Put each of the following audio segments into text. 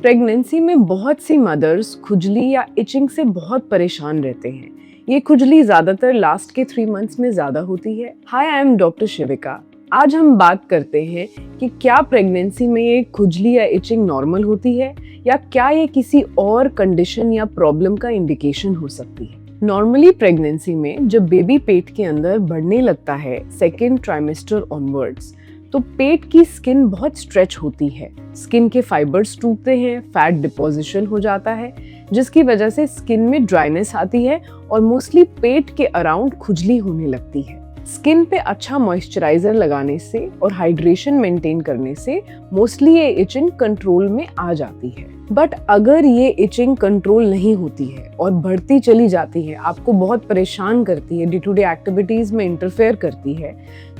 Pregnancy में बहुत सी mother's खुजली या इचिंग से बहुत परेशान रहते हैं। ये खुजली ज्यादातर लास्ट के 3 मंथ्स में ज्यादा होती है। हाय, आई एम डॉक्टर शिविका। आज हम बात करते हैं कि क्या प्रेगनेंसी में ये खुजली या इचिंग नॉर्मल होती है या क्या ये किसी और कंडीशन या प्रॉब्लम का इंडिकेशन हो सकती है। नॉर्मली प्रेगनेंसी में जब बेबी पेट के अंदर बढ़ने लगता है सेकेंड ट्राइमेस्टर ऑनवर्ड्स, तो पेट की स्किन बहुत स्ट्रेच होती है। स्किन के फाइबर्स टूटते हैं, फैट डिपोजिशन हो जाता है, जिसकी वजह से स्किन में ड्राइनेस आती है और मोस्टली पेट के अराउंड खुजली होने लगती है। स्किन पे अच्छा मॉइस्चराइजर लगाने से और हाइड्रेशन मेंटेन करने से मोस्टली ये इचिंग कंट्रोल में आ जाती है। बट अगर ये इचिंग कंट्रोल नहीं होती है और बढ़ती चली जाती है, आपको बहुत परेशान करती है, डे टू डे एक्टिविटीज में इंटरफेयर करती है,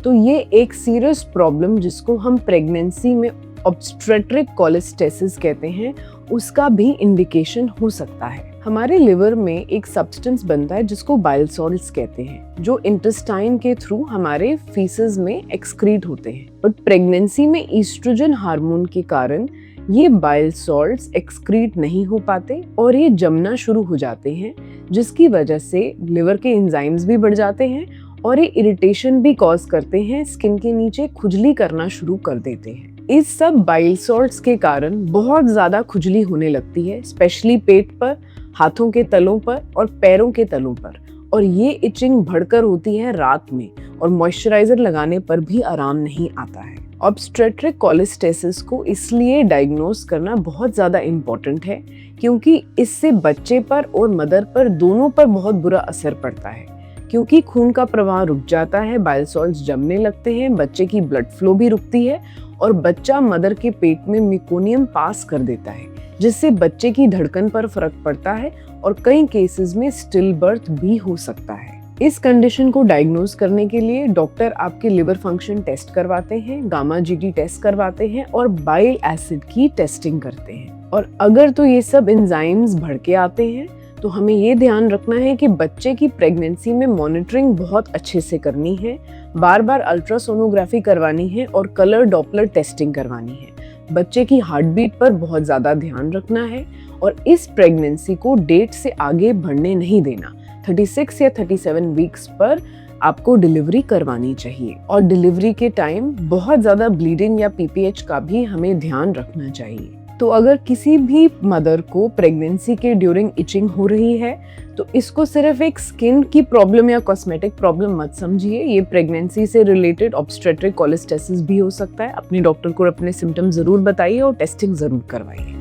तो ये एक सीरियस प्रॉब्लम जिसको हम प्रेगनेंसी में ऑब्स्टेट्रिक कोलेस्टेसिस कहते हैं, उसका भी इंडिकेशन हो सकता है। हमारे लिवर में एक सब्सटेंस बनता है जिसको बाइल सॉल्ट्स कहते हैं, जो इंटेस्टाइन के थ्रू हमारे फीसेस में एक्सक्रीट होते हैं। बट प्रेगनेंसी में ईस्ट्रोजन हार्मोन के कारण ये बाइल सॉल्ट्स एक्सक्रीट नहीं हो पाते और ये जमना शुरू हो जाते हैं, जिसकी वजह से लिवर के एंजाइम्स भी बढ़ जाते हैं और ये इरिटेशन भी कॉज करते हैं, स्किन के नीचे खुजली करना शुरू कर देते हैं। इस सब बाइल सॉल्ट्स के कारण बहुत ज्यादा खुजली होने लगती है, स्पेशली पेट पर, हाथों के तलों पर और पैरों के तलों पर। और ये इचिंग बढ़कर होती है रात में और मॉइस्चराइजर लगाने पर भी आराम नहीं आता है। ऑब्स्टेट्रिक कोलेस्टेसिस को इसलिए डायग्नोज करना बहुत ज्यादा इम्पोर्टेंट है क्योंकि इससे बच्चे पर और मदर पर दोनों पर बहुत बुरा असर पड़ता है, क्योंकि खून का प्रवाह रुक जाता है, बाइल सॉल्ट्स जमने लगते हैं, बच्चे की ब्लड फ्लो भी रुकती है और बच्चा मदर के पेट में मेकोनियम पास कर देता है, जिससे बच्चे की धड़कन पर फर्क पड़ता है और कई केसेस में स्टिल बर्थ भी हो सकता है। इस कंडीशन को डायग्नोज करने के लिए डॉक्टर आपके लिवर फंक्शन टेस्ट करवाते हैं, गामा जीटी टेस्ट करवाते हैं और बाइल एसिड की टेस्टिंग करते हैं। और अगर तो ये सब एंजाइम्स बढ़ के आते हैं तो हमें ये ध्यान रखना है कि बच्चे की प्रेगनेंसी में मॉनिटरिंग बहुत अच्छे से करनी है, बार बार अल्ट्रासोनोग्राफी करवानी है और कलर डॉपलर टेस्टिंग करवानी है। बच्चे की हार्ट बीट पर बहुत ज़्यादा ध्यान रखना है और इस प्रेगनेंसी को डेट से आगे बढ़ने नहीं देना। 36 या 37 वीक्स पर आपको डिलीवरी करवानी चाहिए और डिलीवरी के टाइम बहुत ज़्यादा ब्लीडिंग या पीपीएच का भी हमें ध्यान रखना चाहिए। तो अगर किसी भी मदर को प्रेगनेंसी के ड्यूरिंग इचिंग हो रही है तो इसको सिर्फ एक स्किन की प्रॉब्लम या कॉस्मेटिक प्रॉब्लम मत समझिए। ये प्रेगनेंसी से रिलेटेड ऑब्स्टेट्रिक कोलेस्टेसिस भी हो सकता है। अपने डॉक्टर को अपने सिम्टम जरूर बताइए और टेस्टिंग जरूर करवाइए।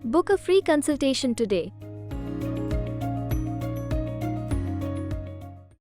Book a free consultation today.